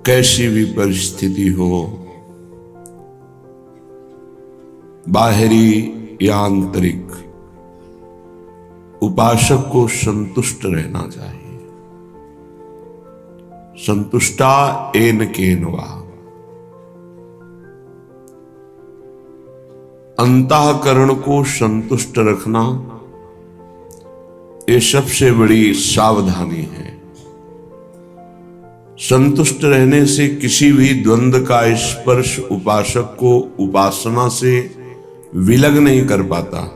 कैसी भी परिस्थिति हो, बाहरी या आंतरिक, उपासक को संतुष्ट रहना चाहिए। संतुष्टा एन केनवा, अंतःकरण को संतुष्ट रखना ये सबसे बड़ी सावधानी है। संतुष्ट रहने से किसी भी द्वंद्व का स्पर्श उपासक को उपासना से विलग नहीं कर पाता,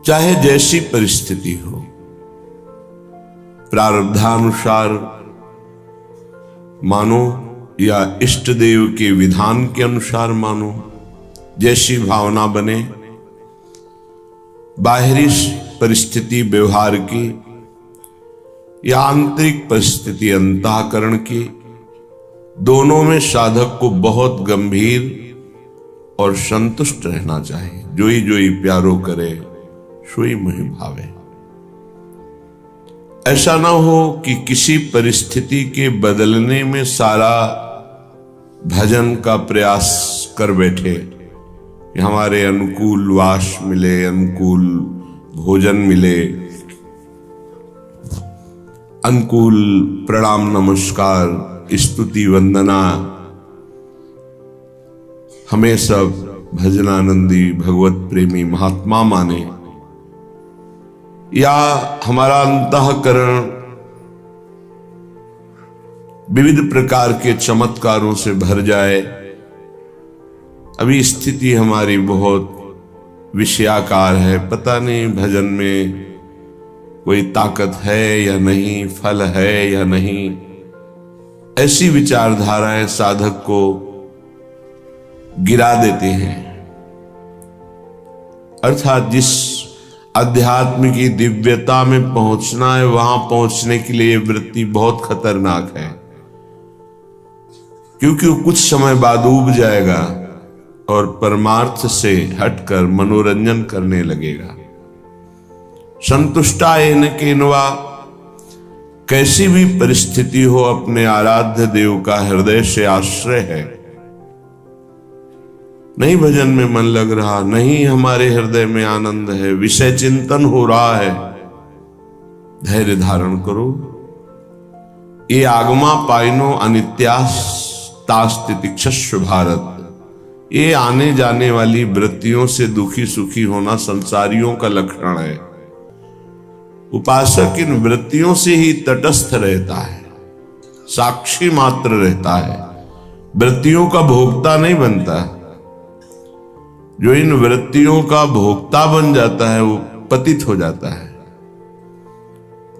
चाहे जैसी परिस्थिति हो। प्रारब्धानुसार मानो या इष्ट देव के विधान के अनुसार मानो, जैसी भावना बने। बाहरी परिस्थिति व्यवहार की या आंतरिक परिस्थिति अंतःकरण की, दोनों में साधक को बहुत गंभीर और संतुष्ट रहना चाहिए। जोई जोई प्यारो करे सोई मोहि भावे। ऐसा ना हो कि किसी परिस्थिति के बदलने में सारा भजन का प्रयास कर बैठे कि हमारे अनुकूल वास मिले, अनुकूल भोजन मिले, अनुकूल प्रणाम नमस्कार स्तुति वंदना हमें सब भजनानंदी भगवत प्रेमी महात्मा माने, या हमारा अंतःकरण विविध प्रकार के चमत्कारों से भर जाए। अभी स्थिति हमारी बहुत विषयाकार है, पता नहीं भजन में कोई ताकत है या नहीं, फल है या नहीं। ऐसी विचारधाराएं साधक को गिरा देते हैं। अर्थात जिस अध्यात्म की दिव्यता में पहुंचना है, वहां पहुंचने के लिए वृत्ति बहुत खतरनाक है, क्योंकि वो कुछ समय बाद उब जाएगा और परमार्थ से हटकर मनोरंजन करने लगेगा। संतुष्टा एन केनवा, कैसी भी परिस्थिति हो अपने आराध्य देव का हृदय से आश्रय है। नहीं भजन में मन लग रहा, नहीं हमारे हृदय में आनंद है, विषय चिंतन हो रहा है, धैर्य धारण करो। ये आगमा पाइनो अनित्यास्तास्तितिक्षस्व भारत, ये आने जाने वाली वृत्तियों से दुखी सुखी होना संसारियों का लक्षण है। उपासक इन वृत्तियों से ही तटस्थ रहता है, साक्षी मात्र रहता है, वृत्तियों का भोक्ता नहीं बनता। जो इन वृत्तियों का भोक्ता बन जाता है वो पतित हो जाता है।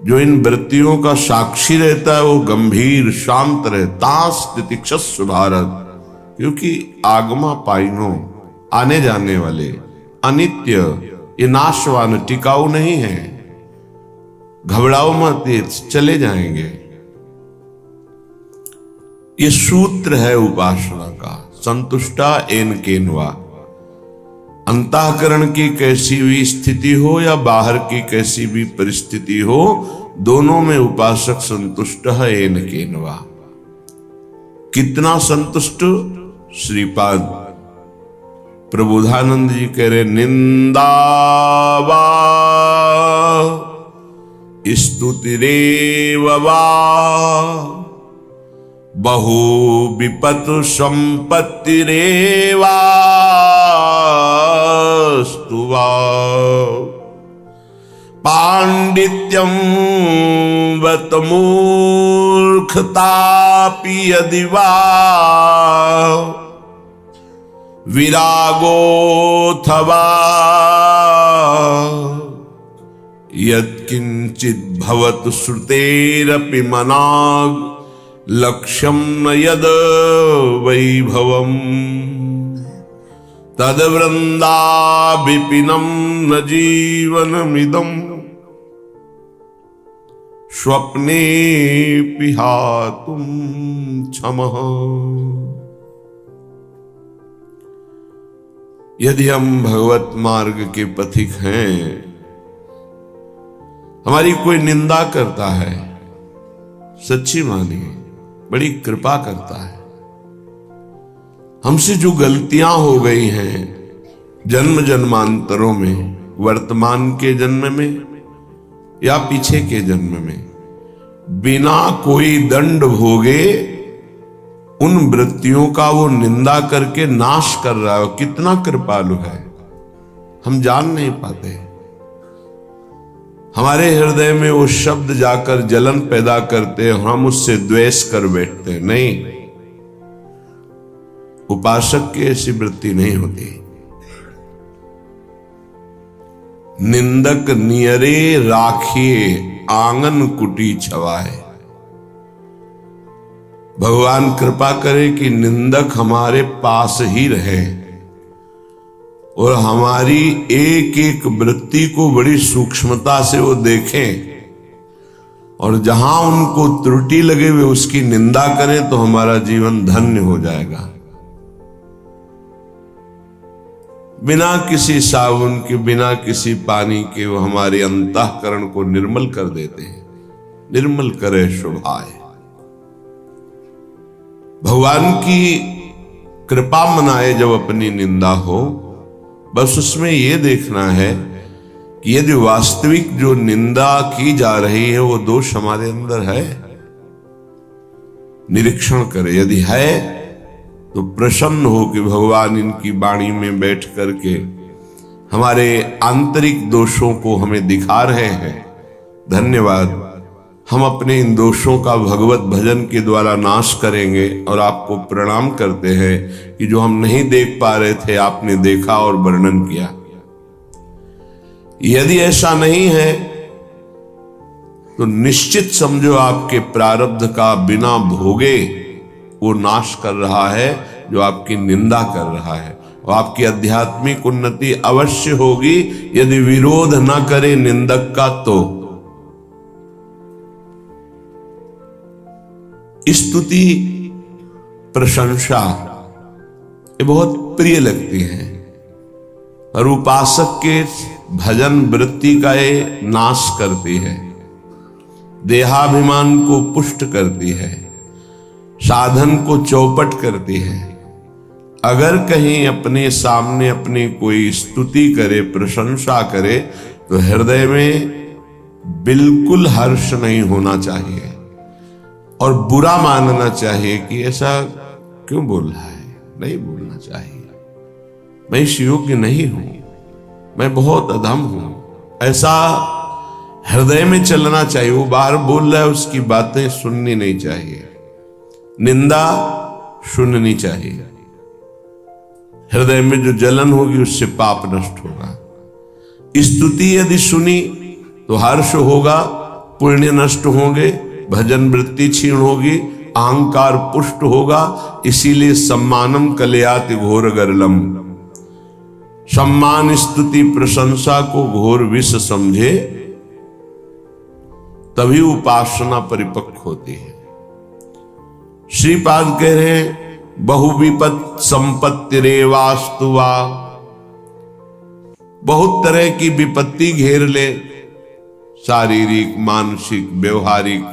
जो इन वृत्तियों का साक्षी रहता है वो गंभीर शांत रहता। तितिक्षस्व भारत, क्योंकि आगमा पाइनो, आने जाने वाले, अनित्य, ये नाशवान, टिकाऊ नहीं है। घबराओ मत, ये चले जाएंगे। ये सूत्र है उपासना का। संतुष्टा एन केनवा, अंतःकरण की कैसी भी स्थिति हो या बाहर की कैसी भी परिस्थिति हो, दोनों में उपासक संतुष्ट है एन केनवा। कितना संतुष्ट? श्रीपाद प्रबोधानंद जी कह रहे, निंदावा स्तुतिरेव वा बहु विपतु संपत्तिरेवा स्तुवा पांडित्यं वत मूर्खतापि यदि वा विरागोऽथवा यत्किंचित् भवतु श्रुतेरपि मनाग लक्ष्यं न यद वैभवम् तद्वृंदा विपिनं न जीवनमिदं स्वप्ने पिहातुं क्षमः। यदि हम भगवत मार्ग के पथिक हैं, हमारी कोई निंदा करता है, सच्ची मानिए, बड़ी कृपा करता है। हमसे जो गलतियां हो गई हैं जन्म जन्मांतरों में, वर्तमान के जन्म में या पीछे के जन्म में, बिना कोई दंड भोगे उन वृत्तियों का वो निंदा करके नाश कर रहा है। कितना कृपालु है, हम जान नहीं पाते। हमारे हृदय में वो शब्द जाकर जलन पैदा करते हैं, हम उससे द्वेष कर बैठते हैं। नहीं, उपासक की ऐसी वृत्ति नहीं होती। निंदक नियरे राखिए आंगन कुटी छवाए। भगवान कृपा करे कि निंदक हमारे पास ही रहे और हमारी एक एक वृत्ति को बड़ी सूक्ष्मता से वो देखें, और जहां उनको त्रुटि लगे वे उसकी निंदा करें, तो हमारा जीवन धन्य हो जाएगा। बिना किसी साबुन के, बिना किसी पानी के वो हमारे अंतःकरण को निर्मल कर देते हैं। निर्मल करे शुभाए। भगवान की कृपा मनाए जब अपनी निंदा हो, बस उसमें यह देखना है कि यदि वास्तविक जो निंदा की जा रही है वो दोष हमारे अंदर है, निरीक्षण करे। यदि है तो प्रसन्न हो कि भगवान इनकी वाणी में बैठ करके हमारे आंतरिक दोषों को हमें दिखा रहे हैं। धन्यवाद, हम अपने इन दोषों का भगवत भजन के द्वारा नाश करेंगे और आपको प्रणाम करते हैं कि जो हम नहीं देख पा रहे थे आपने देखा और वर्णन किया। यदि ऐसा नहीं है तो निश्चित समझो आपके प्रारब्ध का बिना भोगे वो नाश कर रहा है जो आपकी निंदा कर रहा है। और आपकी आध्यात्मिक उन्नति अवश्य होगी यदि विरोध न करे निंदक का। तो स्तुति प्रशंसा ये बहुत प्रिय लगती है, और उपासक के भजन वृत्ति का ये नाश करती है, देहाभिमान को पुष्ट करती है, साधन को चौपट करती है। अगर कहीं अपने सामने अपनी कोई स्तुति करे, प्रशंसा करे, तो हृदय में बिल्कुल हर्ष नहीं होना चाहिए और बुरा मानना चाहिए कि ऐसा क्यों बोल रहा है। नहीं बोलना चाहिए, मैं इस योग्य नहीं हूं, मैं बहुत अधम हूं, ऐसा हृदय में चलना चाहिए। वो बाहर बोल रहा है उसकी बातें सुननी नहीं चाहिए, निंदा सुननी चाहिए। हृदय में जो जलन होगी उससे पाप नष्ट होगा। स्तुति यदि सुनी तो हर्ष होगा, पुण्य नष्ट होंगे, भजन वृत्ति क्षीण होगी, अहंकार पुष्ट होगा। इसीलिए सम्मानम कलयाति घोर गरलम, सम्मान स्तुति प्रशंसा को घोर विष समझे, तभी उपासना परिपक्व होती है। श्रीपाद कह रहे हैं बहुविपत संपत्ति रेवास्तुवा, बहुत तरह की विपत्ति घेर ले, शारीरिक मानसिक व्यवहारिक,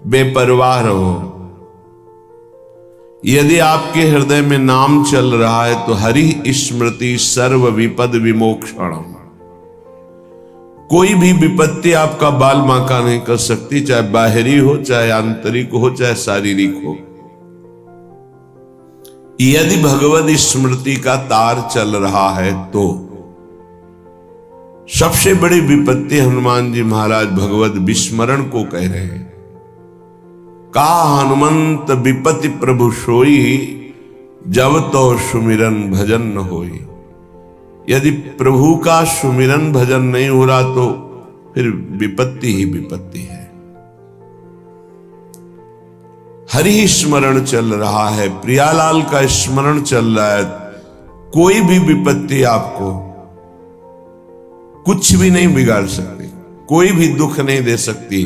बेपरवाह रहो। यदि आपके हृदय में नाम चल रहा है तो हरि स्मृति सर्व विपद विमोक्षणम, कोई भी विपत्ति आपका बाल बांका नहीं कर सकती, चाहे बाहरी हो, चाहे आंतरिक हो, चाहे शारीरिक हो। यदि भगवत स्मृति का तार चल रहा है तो सबसे बड़ी विपत्ति हनुमान जी महाराज भगवत विस्मरण को कह रहे हैं। का हनुमंत विपत्ति प्रभु सोई, जब तो सुमिरन भजन न होई। यदि प्रभु का सुमिरन भजन नहीं हो रहा तो फिर विपत्ति ही विपत्ति है। हरि स्मरण चल रहा है, प्रियालाल का स्मरण चल रहा है, कोई भी विपत्ति आपको कुछ भी नहीं बिगाड़ सकती, कोई भी दुख नहीं दे सकती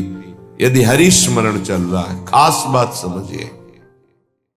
यदि हरि स्मरण चल रहा है। खास बात समझिए।